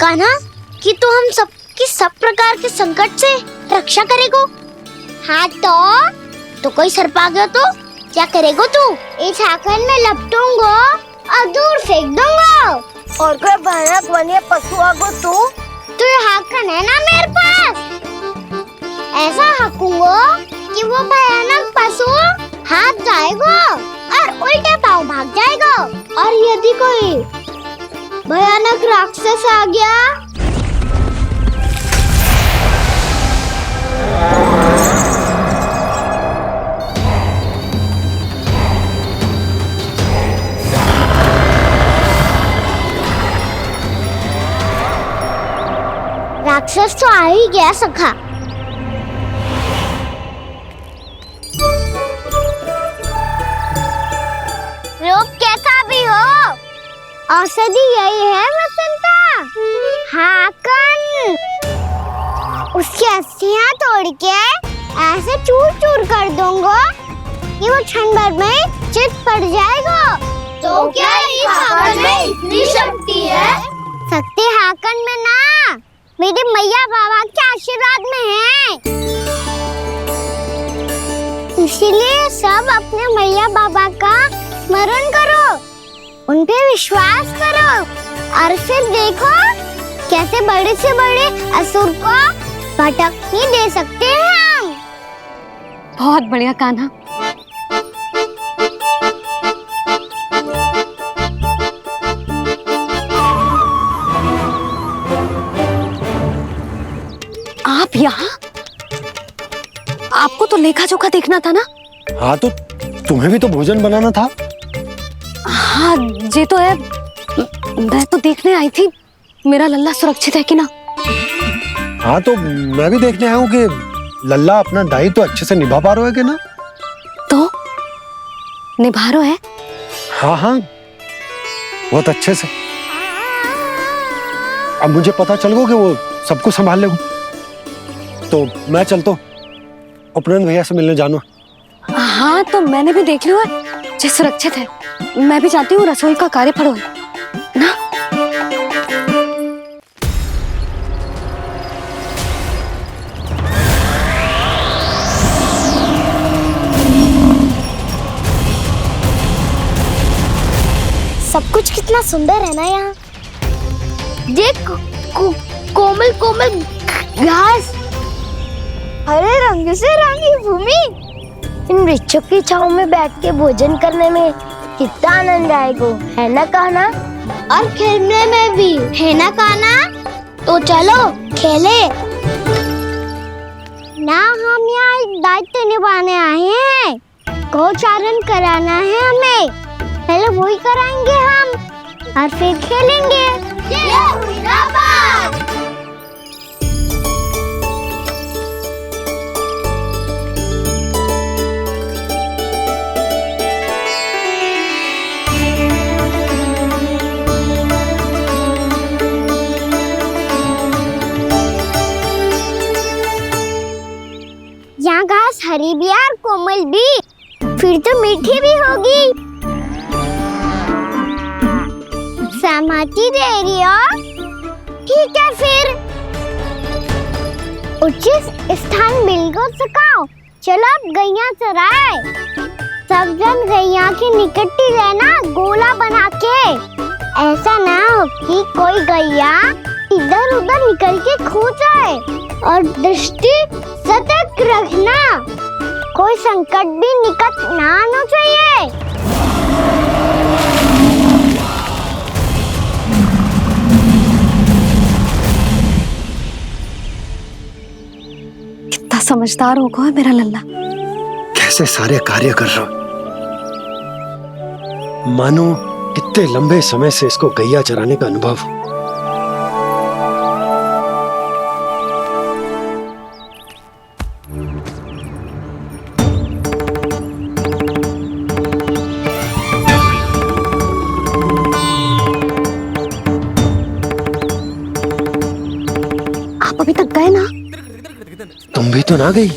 कान्हा कि तू हम सबकी सब प्रकार के संकट से रक्षा करेगो। हाँ तो कोई सर्प आ गया तो क्या करेगो तू? इस हाकन में लपटूंगा और दूर फेंक दूंगा। और कोई भयानक वन्य पशु आगो तो ये हाकन है ना मेरे पास, ऐसा हाकूंगा कि वो भयानक पशु हाथ जाएगा और उल्टे पाँव भाग जाएगा। और यदि कोई भयानक राक्षस आ गया राक्षस तो आ ही गया सखा। रूप कैसा भी हो, औषधि यही है वसंता। हाकन उसकी अस्थियां तोड़ के ऐसे चूर चूर कर दूंगा कि वो क्षण भर में चित पड़ जाएगा। तो क्या इस हाकन में इतनी शक्ति है? शक्ति हाकन में ना, मेरे मैया बाबा के आशीर्वाद में है। इसीलिए सब अपने मैया बाबा का स्मरण करो, उन पे विश्वास करो और फिर देखो कैसे बड़े से बड़े असुर को भटकने दे सकते हैं हम। बहुत बढ़िया कान्हा। आप यहाँ? आपको तो लेखा जोखा देखना था ना? हाँ तो तुम्हें भी तो भोजन बनाना था। हाँ ये तो है, मैं तो देखने आई थी मेरा लल्ला सुरक्षित है कि ना। हाँ तो मैं भी देखने आया हूँ कि लल्ला अपना दायित्व तो अच्छे से निभा पा रहा है कि ना। तो निभा रहा है? हाँ हाँ बहुत अच्छे से। अब मुझे पता चल गया कि वो सबको संभाल लेगा, तो मैं चलता हूँ, उपनंद भैया से मिलने जाना। हाँ तो मैंने भी देख लिया जो सुरक्षित है। मैं भी चाहती हूँ रसोई का कार्य पड़ो ना। सब कुछ कितना सुंदर है ना यहाँ। देख कोमल कोमल घास, हरे रंग से रंगी भूमि। इन वृक्षों की छांव में बैठ के भोजन करने में कितना आनंद आएगा, है ना कान्हा? और खेलने में भी, है ना कान्हा? तो चलो खेले ना। हम यहाँ एक दायित्व निभाने आए हैं, गोचारण कराना है हमें। पहले वही कराएंगे हम और फिर खेलेंगे। ये हुई ना बात। यहाँ घास हरी भी और कोमल भी, फिर तो मीठी भी होगी। सहमति दे रही हो? ठीक है फिर उचित स्थान मिलकर सकाओ। चलो अब गैया चराए। सब जन गैया के निकट ही रहना, गोला बना के। ऐसा ना हो कि कोई गैया इधर उधर निकल के खो जाए। और दृष्टि सतर्क रखना, कोई संकट भी निकट ना आना चाहिए। कितना समझदार होगा मेरा लल्ला। कैसे सारे कार्य कर रहा हूँ, मानो कितने लंबे समय से इसको गैया चराने का अनुभव हो। आप अभी तक गए ना? तुम भी तो ना गई।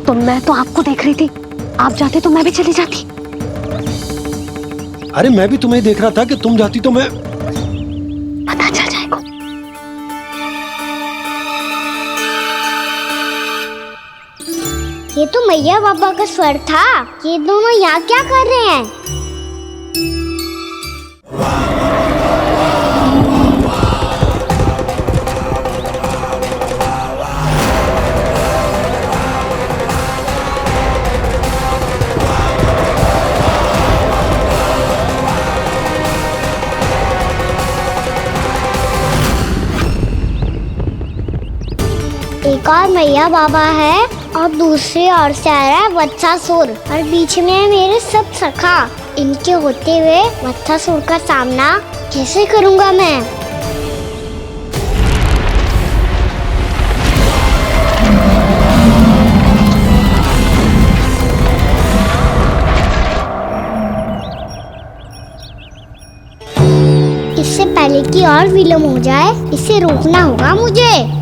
तो मैं तो आपको देख रही थी, आप जाते तो मैं भी चली जाती। अरे मैं भी तुम्हें देख रहा था कि तुम जाती तो मैं। पता चल जाएगा। ये तो मैया बाबा का स्वर था। ये दोनों यहाँ क्या कर रहे हैं? एक और मैया बाबा है और दूसरी ओर से आ रहा है वत्सासुर और बीच में है मेरे सब सखा। इनके होते हुए वत्सासुर का सामना कैसे करूंगा मैं? इससे पहले कि और विलम्ब हो जाए, इसे रोकना होगा मुझे।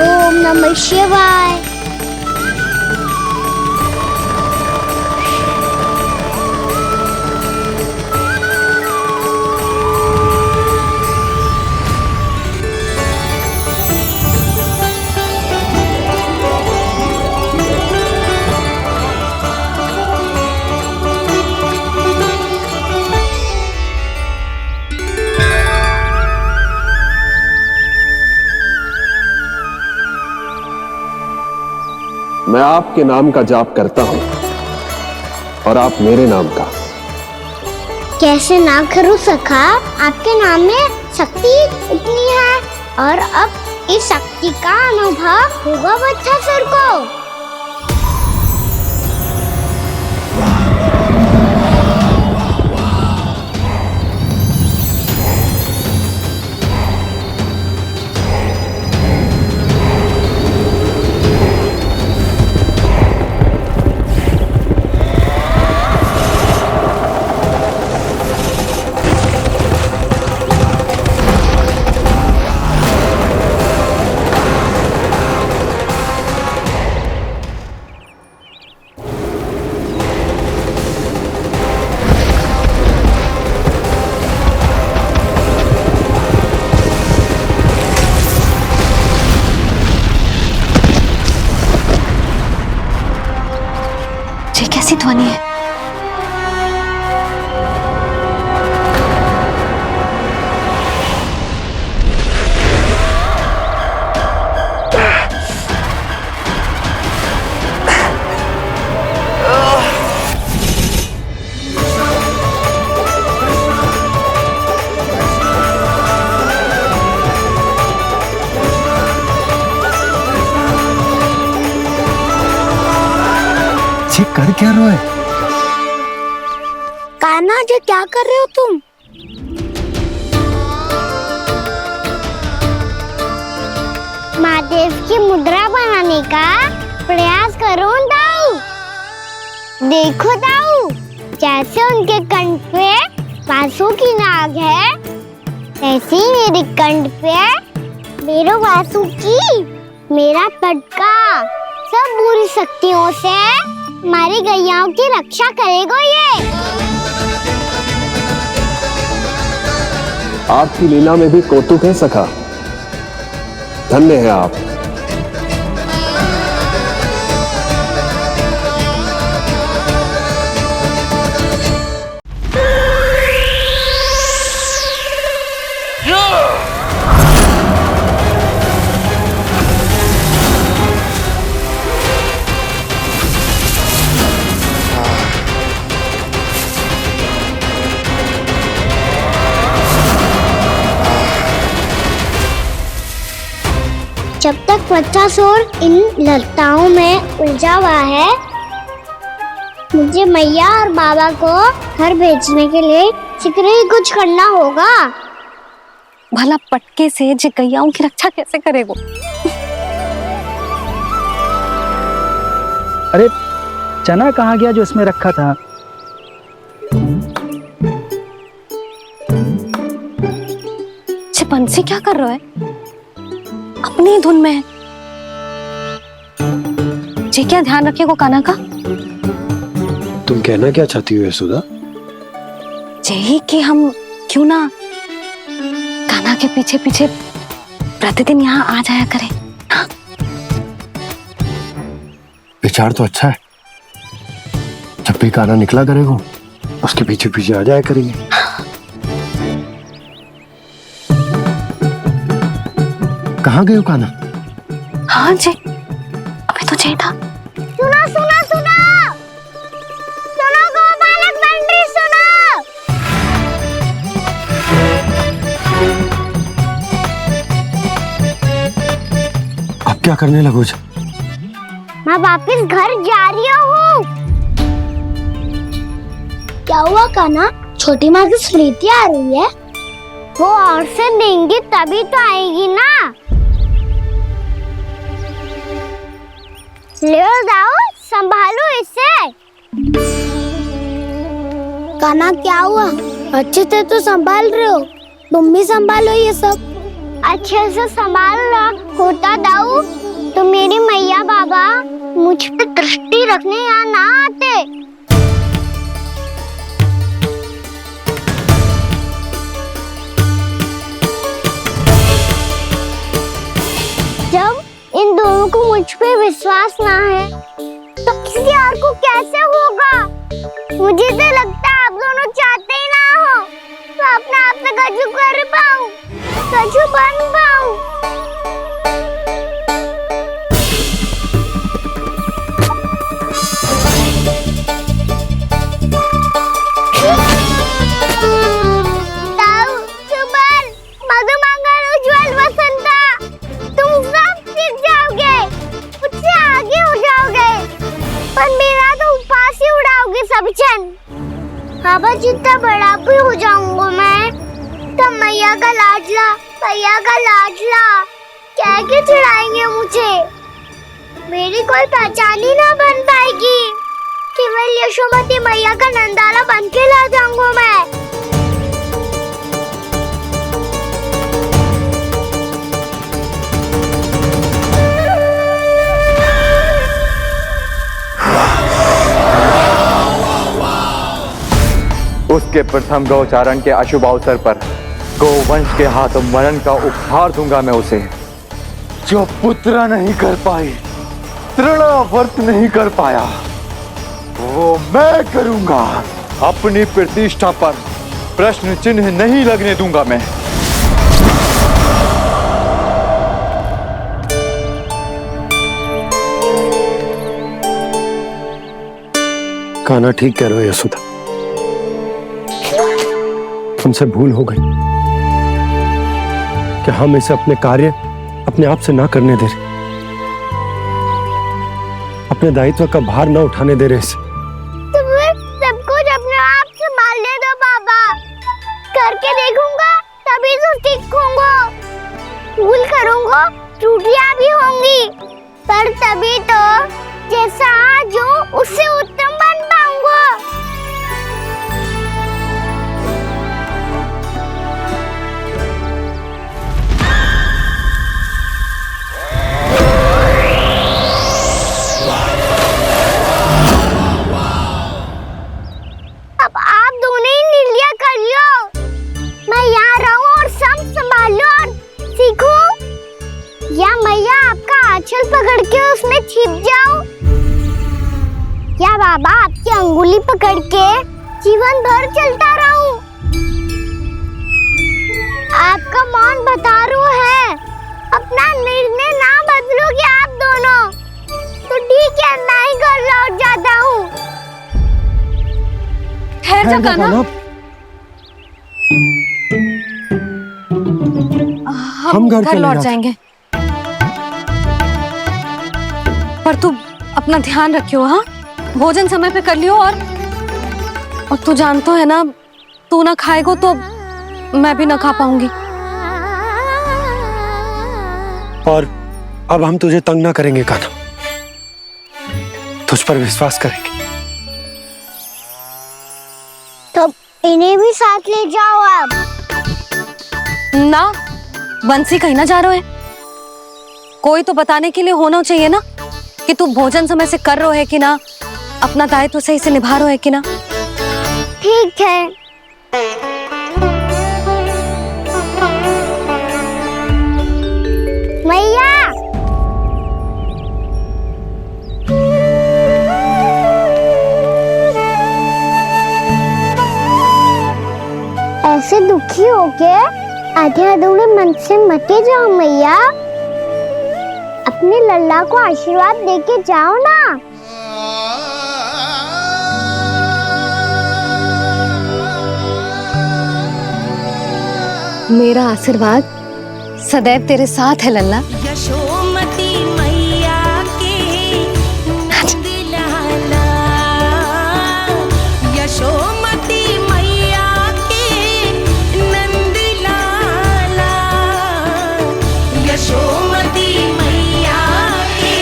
ओम नमः शिवाय। मैं आपके नाम का जाप करता हूं और आप मेरे नाम का। कैसे ना करूं सखा? आपके नाम में शक्ति इतनी है और अब इस शक्ति का अनुभव होगा वत्सासुर को। ये कैसी ध्वनि है? ये कर क्या रहे हो? कान्हा जी क्या कर रहे हो तुम? महादेव की मुद्रा बनाने का प्रयास करो दाऊ। देखो दाऊ, जैसे उनके कंठ पे वासु की नाग है, ऐसे ही मेरे कंठ पे मेरे वासु की मेरा पटका सब बुरी शक्तियों से हमारी गैयाओं की रक्षा करेगा ये। आपकी लीला में भी कौतुक है सखा। धन्य है आप। जब तक बच्चा शोर इन लताओं में उलझा हुआ है, मुझे मैया और बाबा को घर भेजने के लिए शीघ्र ही कुछ करना होगा। भला पटके से गैयाओं की रक्षा कैसे करेगो? अरे चना कहाँ गया जो इसमें रखा था? बंसी क्या कर रहा है? अपनी ही धुन में है। जी क्या ध्यान रखिएगा कान्हा का। तुम कहना क्या चाहती हो यशोदा? यही कि हम क्यों ना कान्हा के पीछे पीछे प्रतिदिन यहाँ आ जाया करें। हाँ? विचार तो अच्छा है। जब भी कान्हा निकला करेगा उसके पीछे पीछे आ जाया करेंगे। कहाँ गए हो कान्हा? हाँ जी, अभी तो चाहिए था। सुनो सुनो सुनो सुनो गोपालक बंटी सुनो। अब क्या करने लगोगे? मैं वापस घर जा रही हूँ। क्या हुआ कान्हा? छोटी माँ की स्मृति आ रही है। वो और से देंगी तभी तो आएगी ना। ले जाओ, संभालो इसे। कान्हा क्या हुआ? अच्छे से तो संभाल रहे हो, तुम भी संभालो ये सब। अच्छे से संभाल होता दाऊ तो मेरी मैया बाबा मुझ पे दृष्टि रखने यहाँ ना आते। जब इन दोनों को मुझ पे विश्वास ना है तो किसी और को कैसे होगा? मुझे तो लगता है आप दोनों चाहते ही ना हो तो अपने आप से गजू कर पाऊं, गजू बन पाऊं। बाबा जितना बड़ा भी हो जाऊंगा मैं तब मैया का लाडला, भैया का लाडला क्या क्या चिढ़ाएंगे मुझे। मेरी कोई पहचान ही ना बन पाएगी। केवल यशोमती मैया का नंदाला बन के ला जाऊंगा मैं। उसके प्रथम गौचारण के अशुभ अवसर पर गोवंश के हाथों मरण का उपहार दूंगा मैं उसे। जो पुत्र नहीं कर पाई, तृणावर्त नहीं कर पाया, वो मैं करूंगा। अपनी प्रतिष्ठा पर प्रश्न चिन्ह नहीं लगने दूंगा मैं। कान्हा ठीक कह रहे हो यशोदा, हमसे भूल हो गई कि हम इसे अपने कार्य अपने आप से ना करने दे रहे, अपने दायित्व का भार ना उठाने दे रहे इसे। तो फिर सब कुछ अपने आप से संभालने दो बाबा, करके देखूंगा तभी तो सीखूंगा। भूल करूंगा, त्रुटियां भी होंगी, पर तभी तो जैसा आज हूं उससे उत्तम बन पाऊंगा। अब आप दोनों ही निर्णय कर लो, मैं यहाँ रहूं और सब संभाल लो और सीखूं, या मैया आपका आंचल पकड़ के उसमें छिप जाऊं, या बाबा आपकी अंगुली पकड़ के जीवन भर चलता रहूं। आपका मौन बता रहा है, अपना निर्णय ना बदलोगे आप दोनों तो ठीक है, मैं ही घर लौट जाता हूँ। ठहर जा कान्हा, हम घर लौट चले जाएंगे। पर तू अपना ध्यान रखियो, हाँ? भोजन समय पे कर लियो। और तू जानतो है ना, तू ना खाएगो तो मैं भी ना खा पाऊंगी। और अब हम तुझे तंग ना करेंगे कान्हा, तुझ पर विश्वास करेंगे। तो इन्हें भी साथ ले जाओ अब। ना, बंसी कहीं ना जा रहे है। कोई तो बताने के लिए होना चाहिए ना कि तू भोजन समय से कर रहे है कि ना, अपना दायित्व सही से निभा रहे है कि ना। ठीक है। मैया, ऐसे दुखी होके आधे अधूरे मन से मत जाओ मैया, अपने लल्ला को आशीर्वाद देके जाओ ना। मेरा आशीर्वाद सदैव तेरे साथ है लल्ला। यशोमती मैया के नंद लाला, यशोमती मैया के नंद लाला, यशोमती मैया के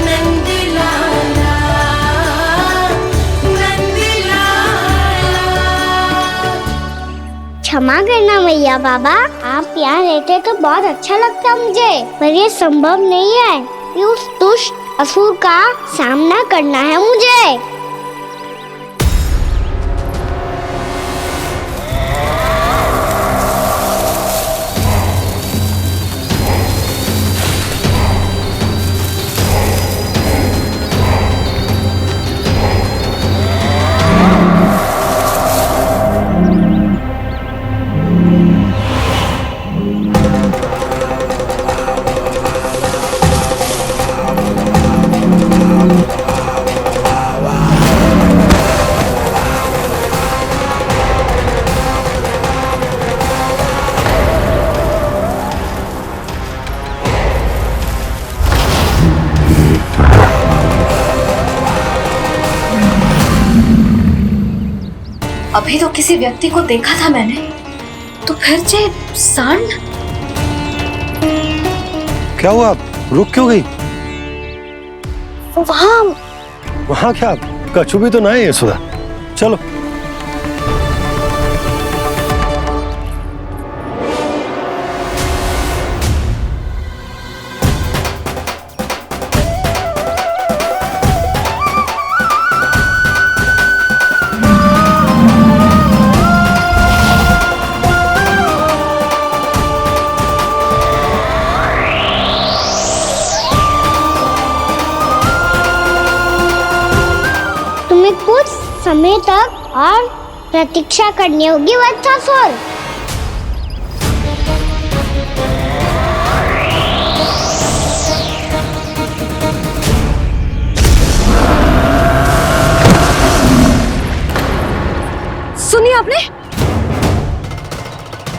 नंद लाला, नंद लाला। क्षमा करना मैया बाबा, आप यहाँ रहते तो बहुत अच्छा लगता मुझे, पर ये संभव नहीं है कि उस दुष्ट असुर का सामना करना है मुझे। अभी तो किसी व्यक्ति को देखा था मैंने, तो फिर से सांड। क्या हुआ, रुक क्यों गई? वहाँ क्या, कछु भी तो नहीं है सुधा। चलो। कुछ समय तक और प्रतीक्षा करनी होगी वत्सासुर। सुनिए आपने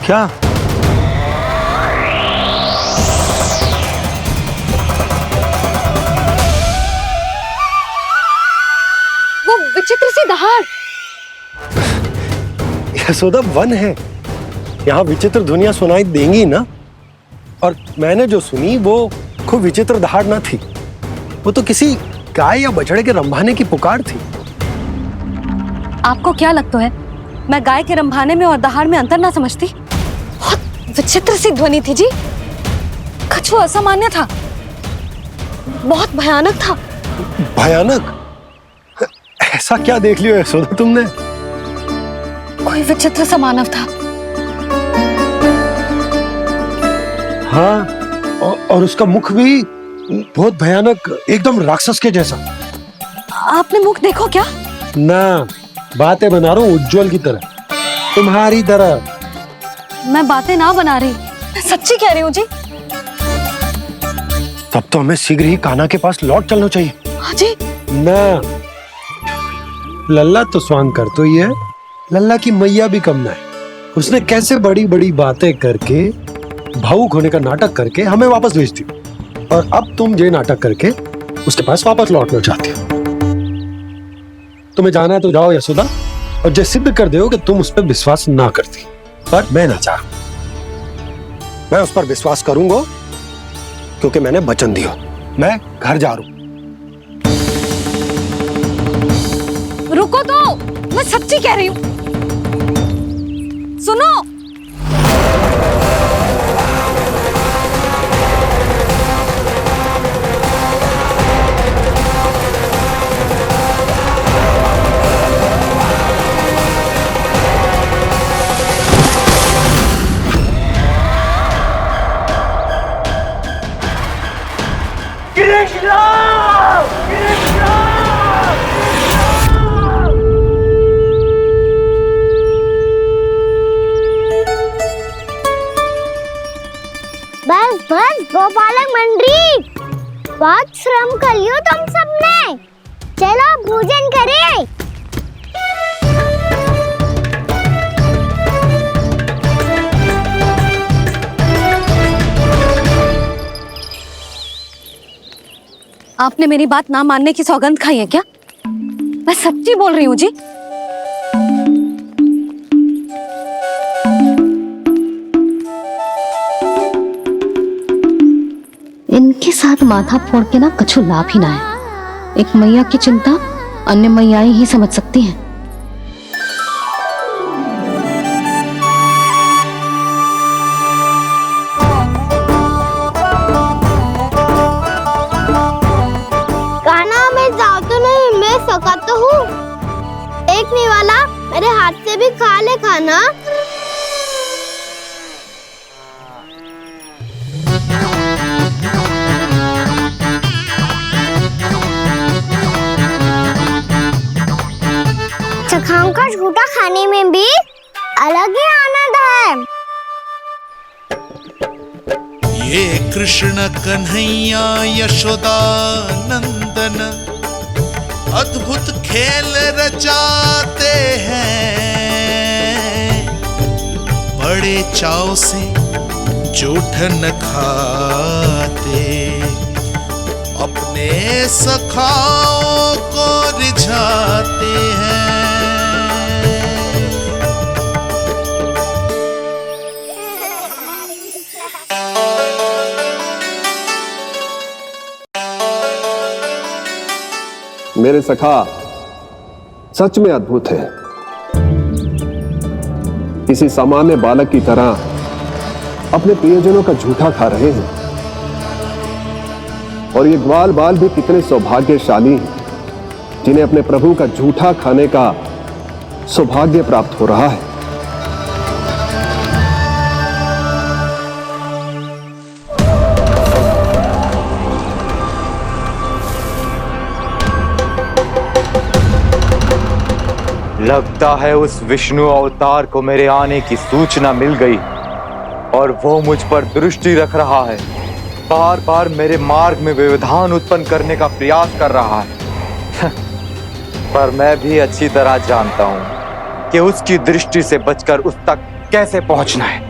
क्या? विचित्र सी दहाड़। यशोदा, वन है, यहाँ विचित्र ध्वनियां सुनाई देंगी ना। और मैंने जो सुनी वो खूब विचित्र दहाड़ ना थी, वो तो किसी गाय या बछड़े के रंभाने की पुकार थी। आपको क्या लगता है मैं गाय के रंभाने में और दहाड़ में अंतर ना समझती? बहुत विचित्र सी ध्वनि थी जी, कुछ असामान्य था, बहुत भयानक था। भयानक? ऐसा क्या देख लियो यशोदा तुमने? कोई विचित्र सा मानव था। हाँ, और उसका मुख भी बहुत भयानक, एकदम राक्षस के जैसा। आपने मुख देखो क्या? ना, बातें बना रहा हूँ उज्जवल की तरह, तुम्हारी तरह। मैं बातें ना बना रही, मैं सच्ची कह रही हूँ जी। तब तो हमें शीघ्र ही कान्हा के पास लौट चलना चाहिए। हाँ जी। ना, लल्ला तो स्वांग कर तो ही है, लल्ला की मैया भी कम ना है। उसने कैसे बड़ी बड़ी बातें करके, भावुक होने का नाटक करके हमें वापस भेज दी, और अब तुम ये नाटक करके उसके पास वापस लौटना चाहती हो। तुम्हें जाना है तो जाओ यशोदा, और जो सिद्ध कर दो कि तुम उस पर विश्वास ना करती। पर मैं ना चाहूं, मैं उस पर विश्वास करूंगा क्योंकि मैंने वचन दिया। मैं घर जा रहा हूं। रुको तो, मैं सच्ची कह रही हूं। सुनो, बस बस गोपालक मंडली, बहुत श्रम कर लियो तुम सबने। चलो भोजन करें। आपने मेरी बात ना मानने की सौगंध खाई है क्या? मैं सच्ची बोल रही हूँ जी। इनके साथ माथा फोड़ के ना कछु लाभ ही ना है। एक मैया की चिंता अन्य मैयाएं ही समझ सकती हैं। कान्हा, मैं जाऊँ तो नहीं, मैं सका तो हूँ। एक नहीं वाला मेरे हाथ से भी खा ले खाना। चखाओं का झूठा खाने में भी अलग ही आनंद है। ये कृष्ण कन्हैया यशोदा नंदन अद्भुत खेल रचाते हैं, बड़े चाव से जूठन खाते, अपने सखाओं को रिझाते हैं। मेरे सखा सच में अद्भुत है। किसी सामान्य बालक की तरह अपने प्रियजनों का झूठा खा रहे हैं। और ये ग्वाल बाल भी कितने सौभाग्यशाली हैं जिन्हें अपने प्रभु का झूठा खाने का सौभाग्य प्राप्त हो रहा है। लगता है उस विष्णु अवतार को मेरे आने की सूचना मिल गई और वो मुझ पर दृष्टि रख रहा है। बार बार मेरे मार्ग में व्यवधान उत्पन्न करने का प्रयास कर रहा है। पर मैं भी अच्छी तरह जानता हूं कि उसकी दृष्टि से बचकर उस तक कैसे पहुंचना है।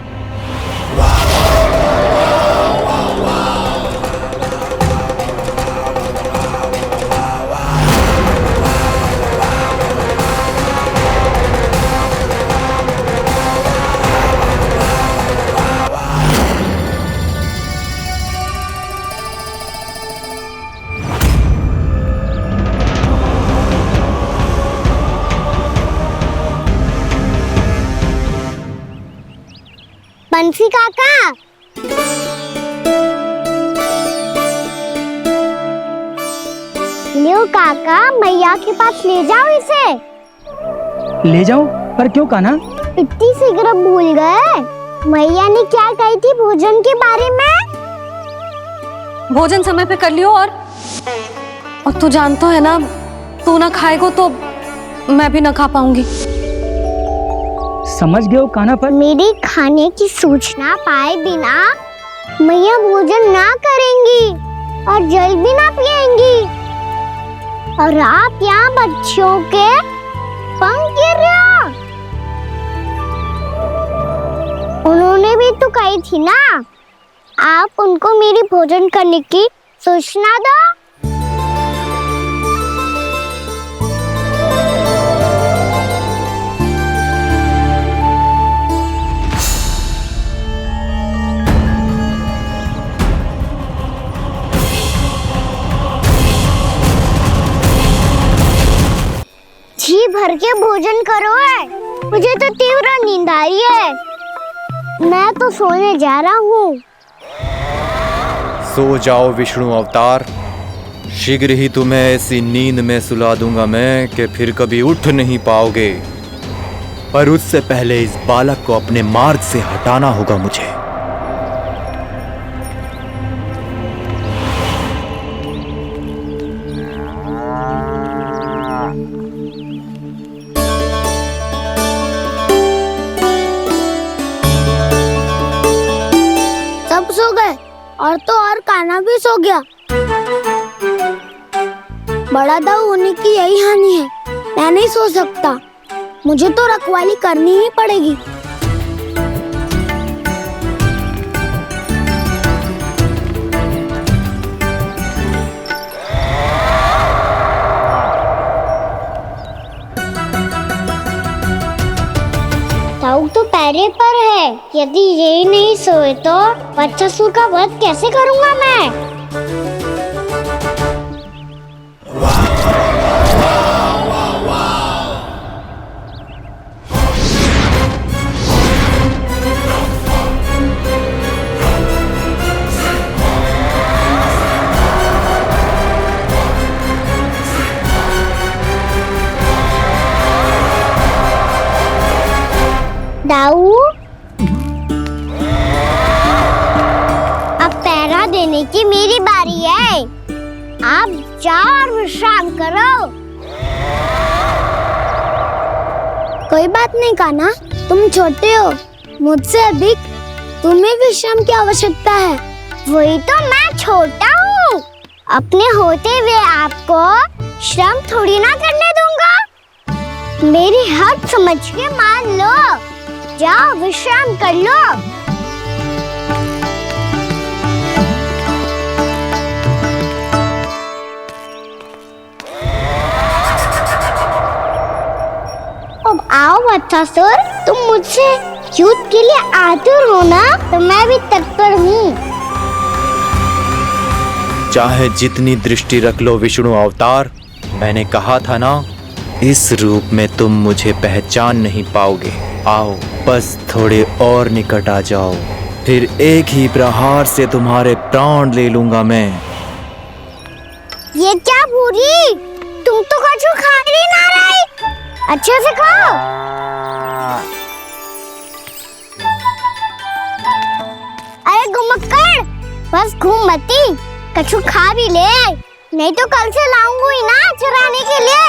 बंसी काका, लियो काका, मैया के पास ले जाओ इसे। ले जाऊं? पर क्यों कान्हा? इतनी शीघ्र भूल गए? मैया ने क्या कही थी भोजन के बारे में? भोजन समय पे कर लियो। और तू जानता है ना, तू ना खाएगा तो मैं भी ना खा पाऊंगी। समझ गए हो कान्हा? पर मेरी खाने की सूचना पाए बिना मैया भोजन ना करेंगी और जल भी ना पिएंगी। और आप यहाँ बच्चों के पंख गिर रहे हो। उन्होंने भी तो कही थी ना, आप उनको मेरी भोजन करने की सूचना दो। भोजन करो है। मुझे तो तीव्र नींद आ रही है। मैं तो सोने जा रहा हूँ। सो जाओ विष्णु अवतार, शीघ्र ही तुम्हें ऐसी नींद में सुला दूंगा मैं कि फिर कभी उठ नहीं पाओगे। पर उससे पहले इस बालक को अपने मार्ग से हटाना होगा मुझे। सब सो गए और तो और कान्हा भी सो गया। बड़ा दाऊ होने की यही हानि है। मैं नहीं सो सकता। मुझे तो रखवाली करनी ही पड़ेगी। ताऊ तो पैरे पर है। यदि ये नहीं सोए तो वत्सासुर का वध कैसे करूंगा मैं? दाऊ, अब पहरा देने की मेरी बारी है। आप जाओ और विश्राम करो। कोई बात नहीं कान्हा, तुम छोटे हो। मुझसे अधिक तुम्हें विश्राम की आवश्यकता है। वही तो मैं छोटा हूँ। अपने होते हुए आपको श्रम थोड़ी ना करने दूंगा। मेरी हद समझ के मान लो। जाओ विश्राम कर लो। अब आओ वत्सासुर, तुम मुझसे युद्ध के लिए आतुर हो ना? तो मैं भी तत्पर हूँ। चाहे जितनी दृष्टि रख लो विष्णु अवतार, मैंने कहा था ना, इस रूप में तुम मुझे पहचान नहीं पाओगे। आओ बस थोड़े और निकट आ जाओ, फिर एक ही प्रहार से तुम्हारे प्राण ले लूंगा मैं। ये क्या बुरी? तुम तो कछु खा ही ना रही। अच्छे से खाओ। अरे गुमक्कड़, बस घूम मती, कछु खा भी ले, नहीं तो कल से लाऊंगी ही ना चराने के लिए।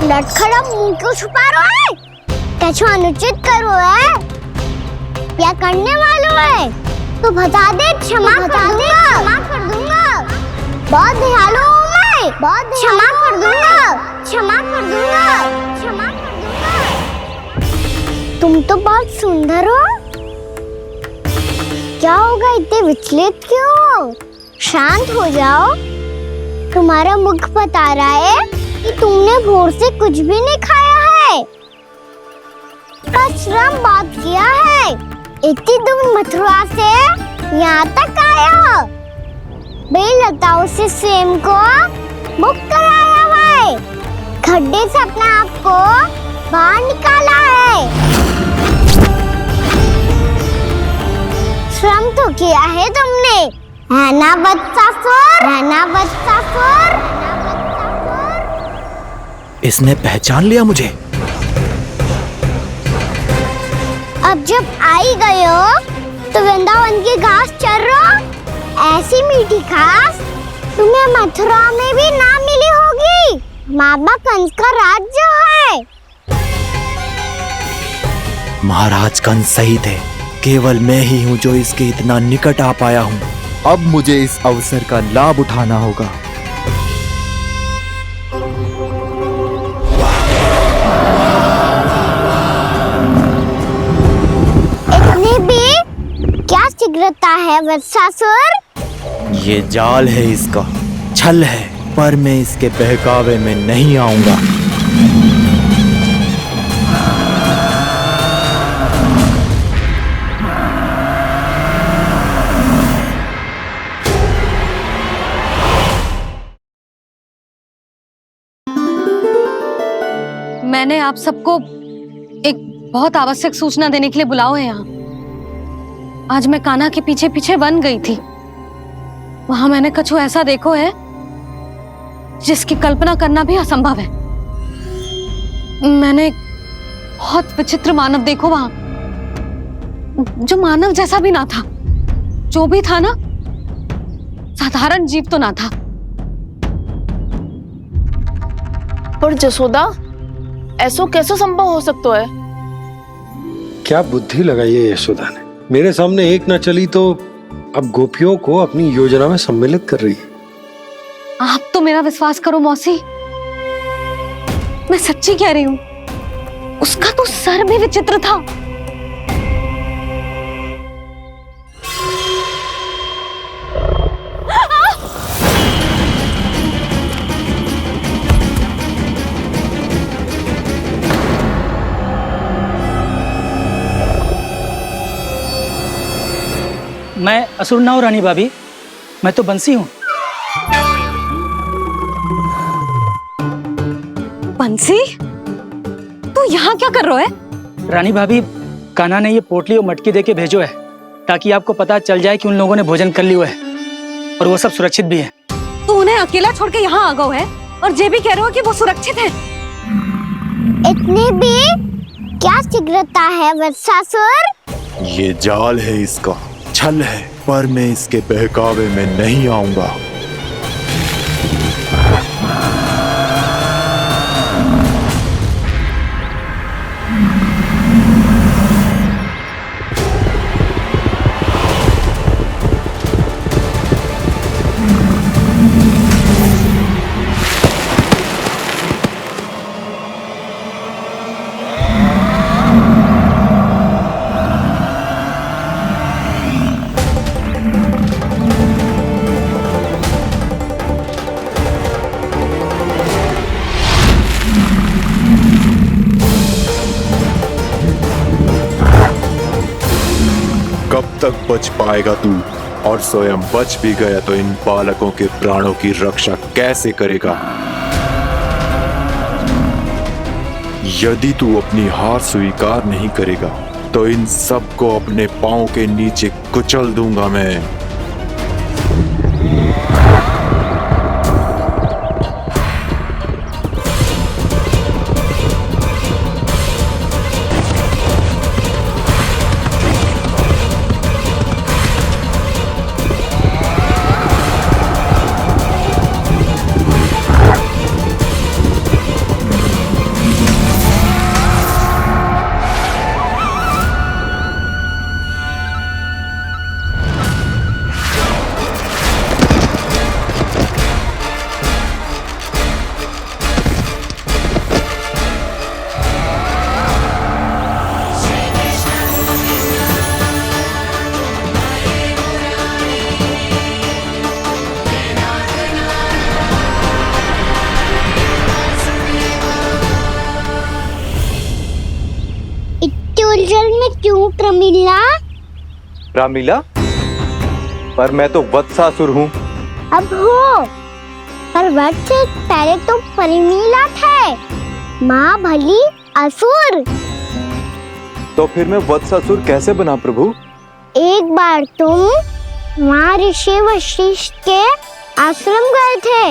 लटखड़ा मुंह क्यों छुपा रहा है? कछु अनुचित करो है या करने वालों है तो बता दे, क्षमा कर दूंगा। बहुत दयालु हूँ मैं, बहुत क्षमा कर दूंगा। तुम तो बहुत सुंदर हो। क्या होगा, इतने विचलित क्यों हो? शांत हो जाओ। तुम्हारा मुख बता रहा है कि तुमने भोर से कुछ भी नहीं खाया है। श्रम बहुत किया है। इतनी दूर मथुरा से यहाँ तक आया हो। बेलताओं से स्वयं को मुक्त कराया हुआ है। खड्डे से अपने आप को बाहर निकाला है। श्रम तो किया है तुमने, है ना वत्सासुर? इसने पहचान लिया मुझे। अब जब आई गए हो तो वृंदावन की घास चर रहो। ऐसी मीठी घास तुम्हें मथुरा में भी ना मिली होगी। मामा कंस का राज्य है। महाराज कंस सही थे, केवल मैं ही हूँ जो इसके इतना निकट आ पाया हूँ। अब मुझे इस अवसर का लाभ उठाना होगा। इतनी भी क्या शीघ्रता है वत्सासुर? ये जाल है इसका, छल है, पर मैं इसके बहकावे में नहीं आऊंगा। मैंने आप सबको एक बहुत आवश्यक सूचना देने के लिए बुलाओ है यहाँ। आज मैं कान्हा के पीछे पीछे वन गई थी। वहां मैंने कछु ऐसा देखो है जिसकी कल्पना करना भी असंभव है। मैंने बहुत विचित्र मानव देखो वहां, जो मानव जैसा भी ना था। जो भी था ना, साधारण जीव तो ना था। पर जसोदा, ऐसो कैसे संभव हो सकता है? क्या बुद्धि लगाई है यशोदा ने। मेरे सामने एक ना चली तो अब गोपियों को अपनी योजना में सम्मिलित कर रही है। आप तो मेरा विश्वास करो मौसी, मैं सच्ची कह रही हूं। उसका तो सर भी विचित्र था। मैं असुर ना हूँ रानी भाभी, मैं तो बंसी हूँ। बंसी, तू यहाँ क्या कर रहा है? रानी भाभी, कान्हा ने ये पोटली और मटकी देके भेजो है ताकि आपको पता चल जाए कि उन लोगों ने भोजन कर लिया है और वो सब सुरक्षित भी है। तू उन्हें अकेला छोड़ के यहाँ आ गओ है और ये भी कह रहे हो कि वो सुरक्षित है। इतनी भी क्या शीघ्रता है वत्सासुर? ये जाल है, इसका छल है, पर मैं इसके बहकावे में नहीं आऊंगा। कब तक बच पाएगा तू? और स्वयं बच भी गया तो इन बालकों के प्राणों की रक्षा कैसे करेगा? यदि तू अपनी हार स्वीकार नहीं करेगा तो इन सबको अपने पांव के नीचे कुचल दूंगा मैं। उलझन में क्यों प्रमिला? रामीला, पर मैं तो वत्सासुर हूँ। अब हो, पर वट से पहले तो परिमीला थे, माँ भली असुर। तो फिर मैं वत्सासुर कैसे बना प्रभु? एक बार तुम वहाँ ऋषि वशिष्ठ के आश्रम गए थे।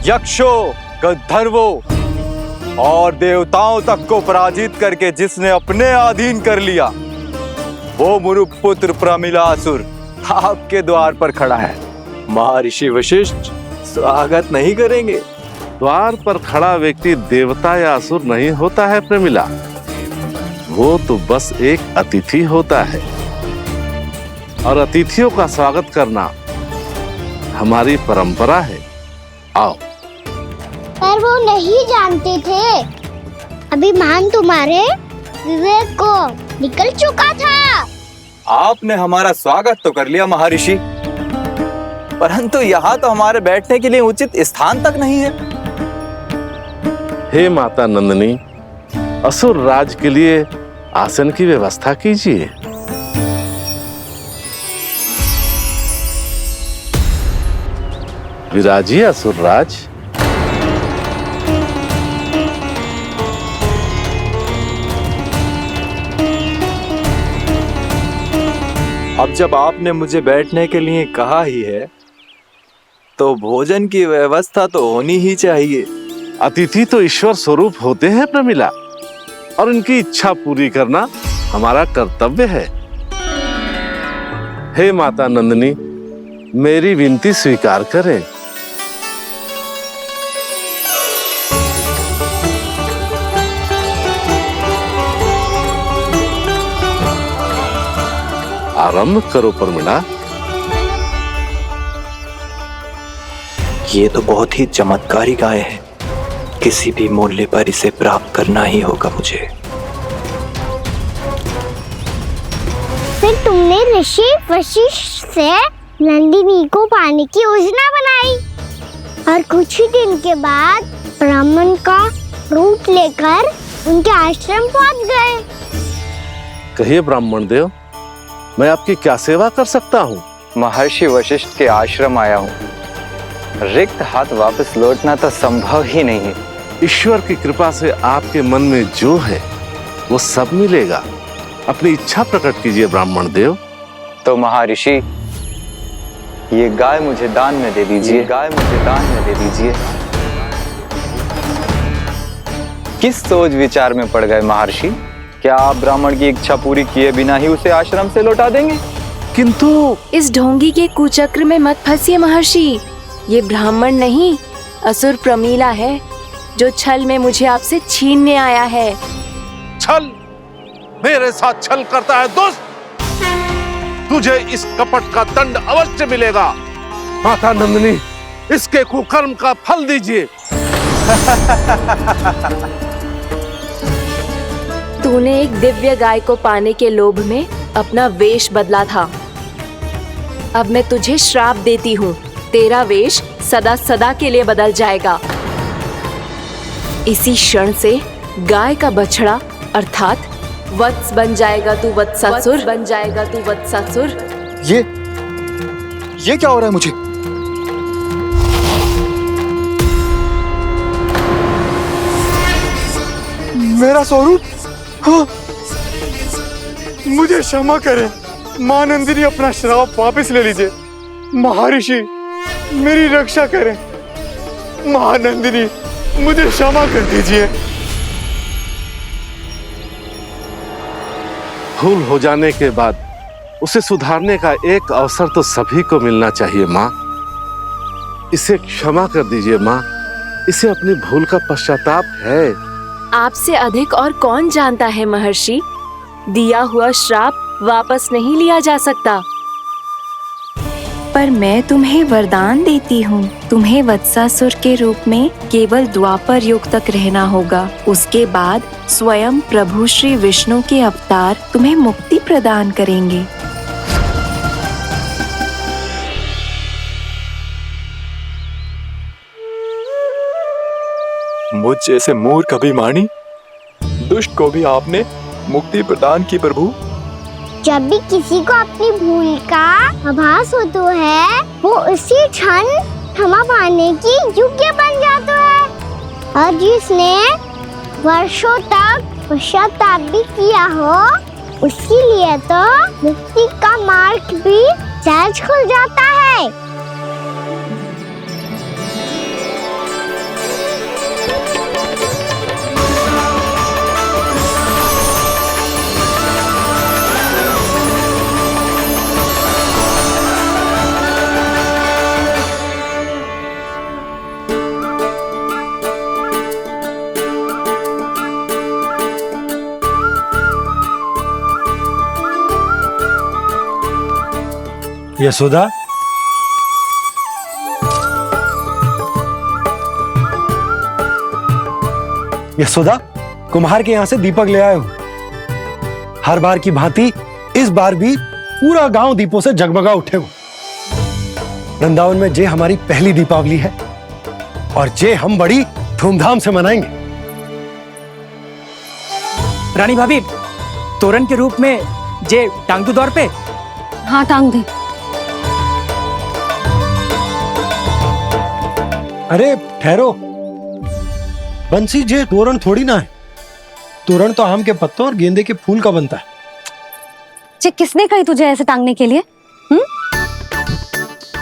यक्षो, गंधर्वों और देवताओं तक को पराजित करके जिसने अपने अधीन कर लिया, वो मुरुपुत्र प्रमिलासुर आपके द्वार पर खड़ा है। महर्षि वशिष्ठ स्वागत नहीं करेंगे? द्वार पर खड़ा व्यक्ति देवता या असुर नहीं होता है प्रमिला, वो तो बस एक अतिथि होता है और अतिथियों का स्वागत करना हमारी परंपरा है। आओ। पर वो नहीं जानते थे, अभिमान तुम्हारे विवेक को निकल चुका था। आपने हमारा स्वागत तो कर लिया महर्षि, परंतु यहाँ तो हमारे बैठने के लिए उचित स्थान तक नहीं है। हे माता नंदिनी, असुर राज के लिए आसन की व्यवस्था कीजिए। विराजिए असुर राज। अब जब आपने मुझे बैठने के लिए कहा ही है तो भोजन की व्यवस्था तो होनी ही चाहिए। अतिथि तो ईश्वर स्वरूप होते हैं प्रमिला, और इनकी इच्छा पूरी करना हमारा कर्तव्य है। हे माता नंदिनी, मेरी विनती स्वीकार करें। आरंभ करो प्रमिला। ये तो बहुत ही चमत्कारी गाय है, किसी भी मूल्य पर इसे प्राप्त करना ही होगा मुझे। फिर तुमने ऋषि वशिष्ठ से नंदिनी को पाने की योजना बनाई और कुछ ही दिन के बाद ब्राह्मण का रूप लेकर उनके आश्रम पहुंच गए। कहिए ब्राह्मण देव, मैं आपकी क्या सेवा कर सकता हूँ? महर्षि वशिष्ठ के आश्रम आया हूँ। रिक्त हाथ वापस लौटना तो संभव ही नहीं है। ईश्वर की कृपा से आपके मन में जो है वो सब मिलेगा। अपनी इच्छा प्रकट कीजिए ब्राह्मण देव। तो महर्षि, ये गाय मुझे दान में दे दीजिए। गाय मुझे दान में दे दीजिए। किस सोच विचार में पड़ गए महर्षि? क्या आप ब्राह्मण की इच्छा पूरी किए बिना ही उसे आश्रम से लौटा देंगे? किंतु इस ढोंगी के कुचक्र में मत फंसिए महर्षि। ये ब्राह्मण नहीं, असुर प्रमीला है, जो छल में मुझे आपसे छीनने आया है। छल? मेरे साथ छल करता है दुष्ट? तुझे इस कपट का दंड अवश्य मिलेगा। माता नंदिनी, इसके कुकर्म का फल दीजिए। तूने एक दिव्य गाय को पाने के लोभ में अपना वेश बदला था। अब मैं तुझे श्राप देती हूँ, तेरा वेश सदा सदा के लिए बदल जाएगा। इसी क्षण से गाय का बछड़ा अर्थात वत्स बन जाएगा तू वत्सासुर। बन जाएगा तू वत्सासुर। ये क्या हो रहा है मुझे? मेरा स्वरूप? हाँ। मुझे क्षमा करें मां नंदिनी, अपना श्राप वापस ले लीजिए। महर्षि, मेरी रक्षा करें। महानंदिनी, मुझे क्षमा कर दीजिए। भूल हो जाने के बाद उसे सुधारने का एक अवसर तो सभी को मिलना चाहिए माँ। इसे क्षमा कर दीजिए माँ, इसे अपनी भूल का पश्चाताप है। आपसे अधिक और कौन जानता है महर्षि, दिया हुआ श्राप वापस नहीं लिया जा सकता। पर मैं तुम्हें वरदान देती हूँ, तुम्हें वत्सासुर के रूप में केवल द्वापर युग तक रहना होगा। उसके बाद स्वयं प्रभु श्री विष्णु के अवतार तुम्हें मुक्ति प्रदान करेंगे। मुझ जैसे मूर्ख अभिमानी दुष्ट को भी आपने मुक्ति प्रदान की प्रभु। जब भी किसी को अपनी भूल का आभास होता है, वो उसी क्षण क्षमा पाने की योग्य बन जाता है। और जिसने वर्षों तक पश्चाताप भी किया हो, उसके लिए तो मुक्ति का मार्ग भी सहज खुल जाता है। यशोदा, यशोदा, कुम्हार के यहाँ से दीपक ले आए हूं। हर बार की भांति इस बार भी पूरा गांव दीपों से जगमगा उठे हो। वृंदावन में जे हमारी पहली दीपावली है और जे हम बड़ी धूमधाम से मनाएंगे। रानी भाभी, तोरण के रूप में जे टांग दो दौर पे। हाँ, टांग दे। अरे ठहरो बंसी, जे तोरण थोड़ी ना है। तोरण तो आम के पत्तों और गेंदे के फूल का बनता है। जे किसने कही तुझे ऐसे टांगने के लिए?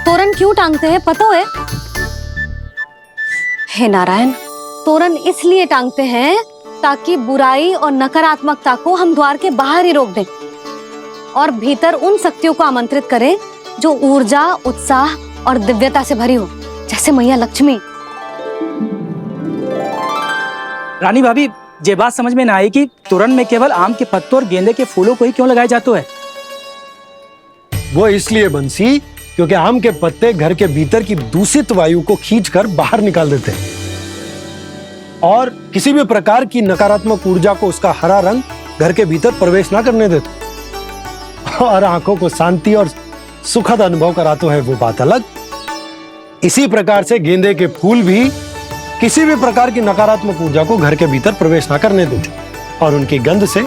तोरण क्यों टांगते हैं पता है? हे नारायण, तोरण इसलिए टांगते हैं ताकि बुराई और नकारात्मकता को हम द्वार के बाहर ही रोक दें और भीतर उन शक्तियों को आमंत्रित करें जो ऊर्जा, उत्साह और दिव्यता से भरी हो, जैसे मैया लक्ष्मी। रानी भाभी, ये बात समझ में ना आई कि तोरण में केवल आम के पत्तों और गेंदे के फूलों को ही क्यों लगाया जाता है? वो इसलिए बंसी, क्योंकि आम के पत्ते घर के भीतर की दूषित वायु को खींचकर बाहर निकाल देते हैं और किसी भी प्रकार की नकारात्मक ऊर्जा को उसका हरा रंग घर के भीतर प्रवेश ना करने देते और आंखों को शांति और सुखद अनुभव कराते है, वो बात अलग। इसी प्रकार से गेंदे के फूल भी किसी भी प्रकार की नकारात्मक ऊर्जा को घर के भीतर प्रवेश ना करने देते और उनकी गंध से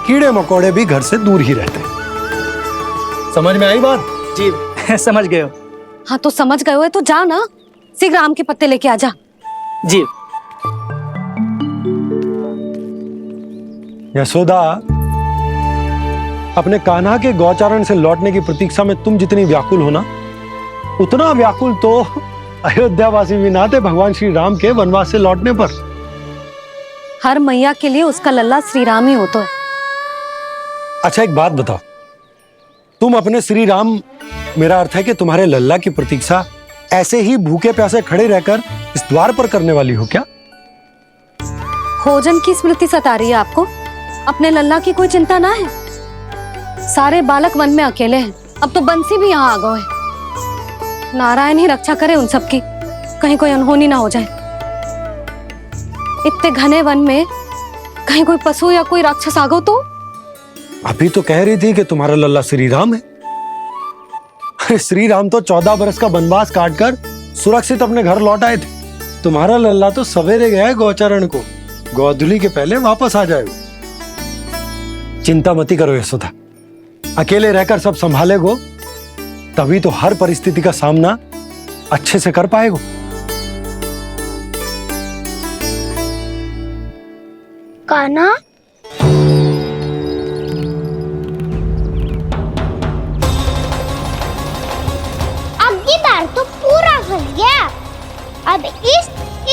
कीड़े मकोड़े भी घर से दूर ही रहते। समझ में आई बात? जी समझ गए हो। हाँ तो समझ गए हो तो जा ना, शीघ्र आम के पत्ते लेके आ जा। जी। यशोदा, अपने कान्हा के गौचारण से लौटने की प्रतीक्षा में तुम जितनी व्याकुल हो ना, उतना व्याकुल तो अयोध्यावासी भी ना थे भगवान श्री राम के वनवास से लौटने पर। हर मैया के लिए उसका लल्ला श्री राम ही होता है। अच्छा एक बात बताओ, तुम अपने श्री राम, मेरा अर्थ है कि तुम्हारे लल्ला की प्रतीक्षा ऐसे ही भूखे प्यासे खड़े रहकर इस द्वार पर करने वाली हो क्या? भोजन की स्मृति सता रही है आपको? अपने लल्ला की कोई चिंता ना है। सारे बालक वन में अकेले हैं, अब तो बंसी भी यहाँ आ गए हैं। नारायण ही रक्षा करे उन सबकी, कहीं कोई अनहोनी ना हो जाए। इतने घने वन में कहीं कोई पशु या कोई राक्षस आ गो तो? अभी तो कह रही थी कि तुम्हारा लल्ला श्री राम है। अरे श्री राम तो 14 बरस का वनवास काटकर सुरक्षित अपने घर लौट आए थे। तुम्हारा लल्ला तो सवेरे गया है गौचरण को, गोधूली के पहले वापस आ जाएगा। चिंता मती करो यशोदा, अकेले रहकर सब संभालेगो तभी तो हर परिस्थिति का सामना अच्छे से कर पाएगो। कान्हा, अगली बार तो पूरा फंस गया। अब इस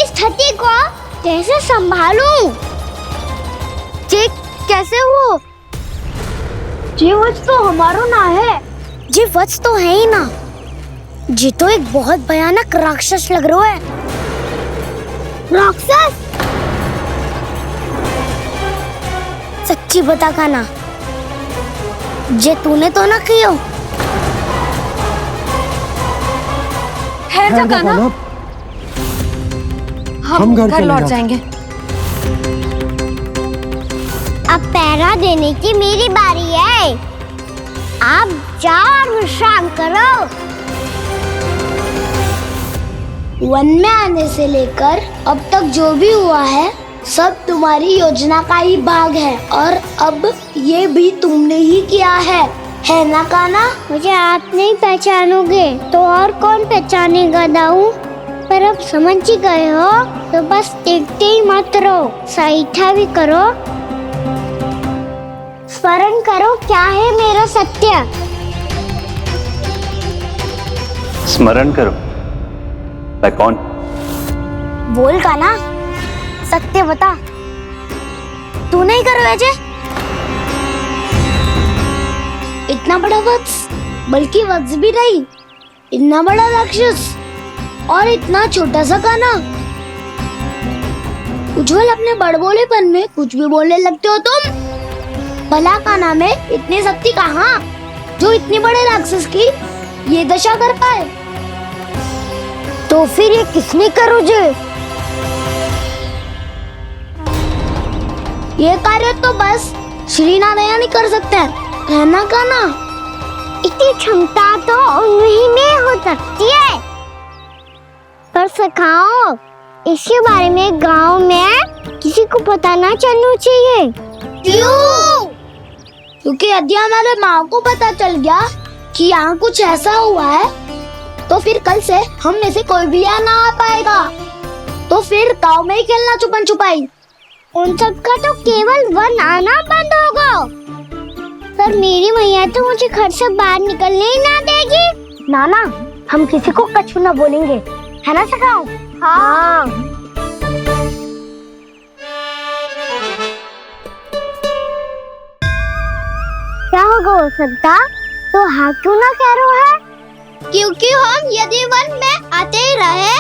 स्थिति को कैसे संभालूं? जी कैसे हो? जी वत्स तो हमारो ना है। जी वत्स तो है ही ना। जी तो एक बहुत भयानक राक्षस लग रहा है। राक्षस? सच्ची बता कान्हा, जे तूने तो ना कियो? ठहर जा कान्हा, हम घर लौट जाएंगे। अब पहरा देने की मेरी बारी है। आप जाओ और विश्राम करो। वन में आने से लेकर अब तक जो भी हुआ है सब तुम्हारी योजना का ही भाग है और अब ये भी तुमने ही किया है ना कान्हा? मुझे आप नहीं पहचानोगे तो और कौन पहचानेगा दाऊ? पर अब समझ ही गए हो तो बस देखते ही मत रहो, सहीठा भी करो। स्मरण करो क्या है मेरा सत्य। स्मरण करो? मैं कौन? बोल कान्हा, सत्य बता। तू नहीं करो अजय? इतना बड़ा वत्स, बल्कि वत्स भी नहीं, इतना बड़ा राक्षस और इतना छोटा सा कान्हा। उज्जवल अपने बड़बोलेपन में कुछ भी बोलने लगते हो तुम। भला कान्हा में इतनी शक्ति कहाँ जो इतनी बड़े राक्षस की ये दशा कर पाए? तो फिर ये किसने करो जे? ये कार्य तो बस श्री नारायण ही कर सकते हैं, है ना कान्हा? इतनी क्षमता तो उन्हीं में हो सकती है। पर सखाओ, इसके बारे में गांव में किसी को पता ना चलना चाहिए। क्यों? क्योंकि यदि हमारे माँ को पता चल गया कि यहाँ कुछ ऐसा हुआ है तो फिर कल से हम में से कोई भी यहाँ ना आ पाएगा। तो फिर गांव में ही खेलना छुपन छुपाई। उन सब का तो केवल वन आना बंद होगा। पर मेरी मैया क्या तू मुझे घर से बाहर निकलने ही ना देगी? नाना, हम किसी को कछु ना बोलेंगे, है ना सखाओ? हाँ। क्या होगा सकता? तो हाँ क्यों ना कह रहा है? क्योंकि हम यदि वन में आते ही रहे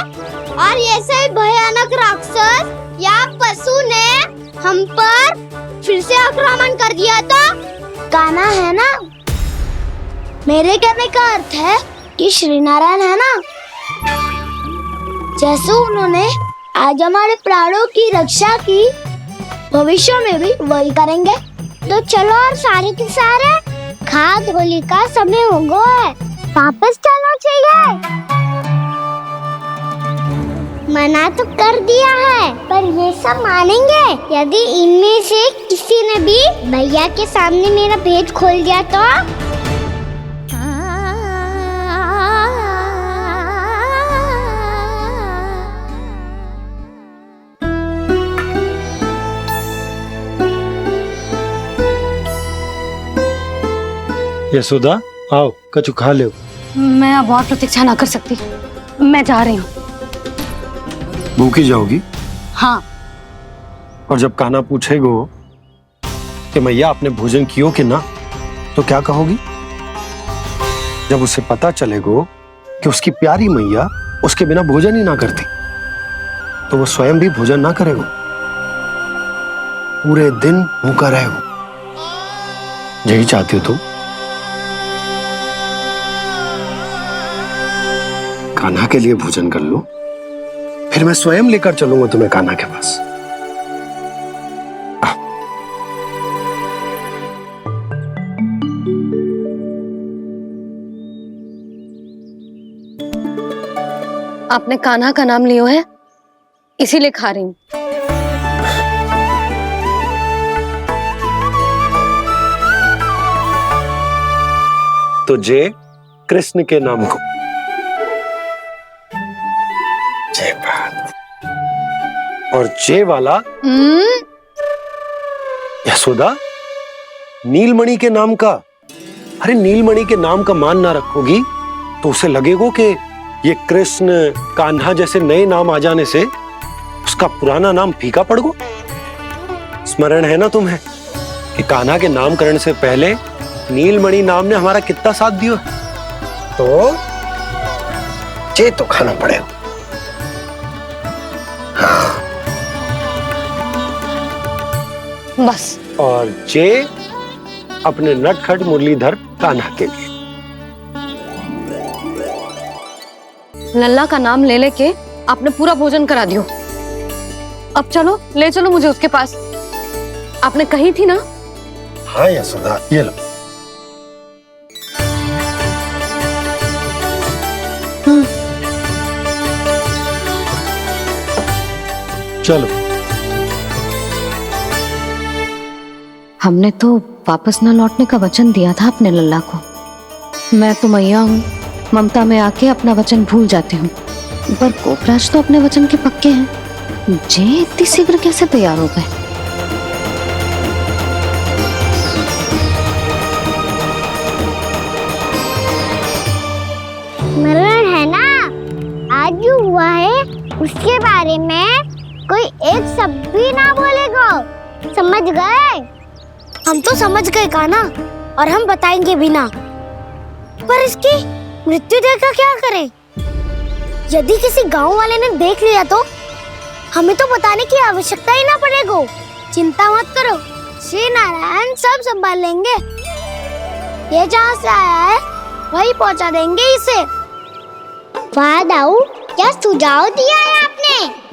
और ऐसे भयानक राक्षस या पशु ने हम पर फिर से आक्रमण कर दिया तो? कान्हा है ना, मेरे कहने का अर्थ है कि श्री नारायण है ना, जैसे उन्होंने आज हमारे प्राणों की रक्षा की, भविष्य में भी वही करेंगे। तो चलो और सारे के सारे खाद होली का समय हो गया है, वापस चलना चाहिए। मना तो कर दिया है, पर ये सब मानेंगे यदि इनमें से किसी ने भी भैया के सामने मेरा पेट खोल दिया तो? यशोदा, आओ कछु खा लो। मैं अब और प्रतीक्षा ना कर सकती, मैं जा रही हूँ। भूखी जाओगी? हाँ। और जब कान्हा पूछेगो कि मैया आपने भोजन कियो कि ना, तो क्या कहोगी? जब उसे पता चलेगो कि उसकी प्यारी मैया उसके बिना भोजन ही ना करती, तो वो स्वयं भी भोजन ना करेगो, पूरे दिन भूखा रहेगो। यही चाहती हो तुम? कान्हा के लिए भोजन कर लो, फिर मैं स्वयं लेकर चलूंगा तुम्हें कान्हा के पास। आपने कान्हा का नाम लियो है, इसीलिए खा रही हूँ। तो जय कृष्ण के नाम को। जय बात। और जय वाला यशोदा, नीलमणि के नाम का। अरे नीलमणि के नाम का मान ना रखोगी तो उसे लगेगा कि ये कृष्ण कान्हा जैसे नए नाम आ जाने से उसका पुराना नाम फीका पड़ गो। स्मरण है ना तुम्हें कि कान्हा के नामकरण से पहले नीलमणि नाम ने हमारा कितना साथ दिया? तो जे तो खाना पड़ेगा। हाँ। बस। और जे अपने नटखट मुरलीधर कान्हा के लिए। लल्ला का नाम ले लेके आपने पूरा भोजन करा दियो। अब चलो, ले चलो मुझे उसके पास। आपने कही थी ना? हाँ यशोदा, ये लो। चलो। हमने तो वापस न लौटने का वचन दिया था अपने लल्ला को। मैं तो मैया हूँ, ममता में आके अपना वचन भूल जाती हूँ, पर गोपराज तो अपने वचन के पक्के हैं। जे इतनी शीघ्र कैसे तैयार हो गए? स्मरण है ना, आज जो हुआ है उसके बारे में कोई एक शब्द भी ना बोलेगा। समझ गए? हम तो समझ गए कान्हा, और हम बताएंगे भी ना। पर इसकी मृत्यु देखकर क्या करें? यदि किसी गांव वाले ने देख लिया तो हमें तो बताने की आवश्यकता ही ना पड़ेगा। चिंता मत करो, श्री नारायण सब संभाल लेंगे। ये जहाँ से आया है वही पहुँचा देंगे इसे। वाह दाऊ, क्या सुझाव दिया है आपने।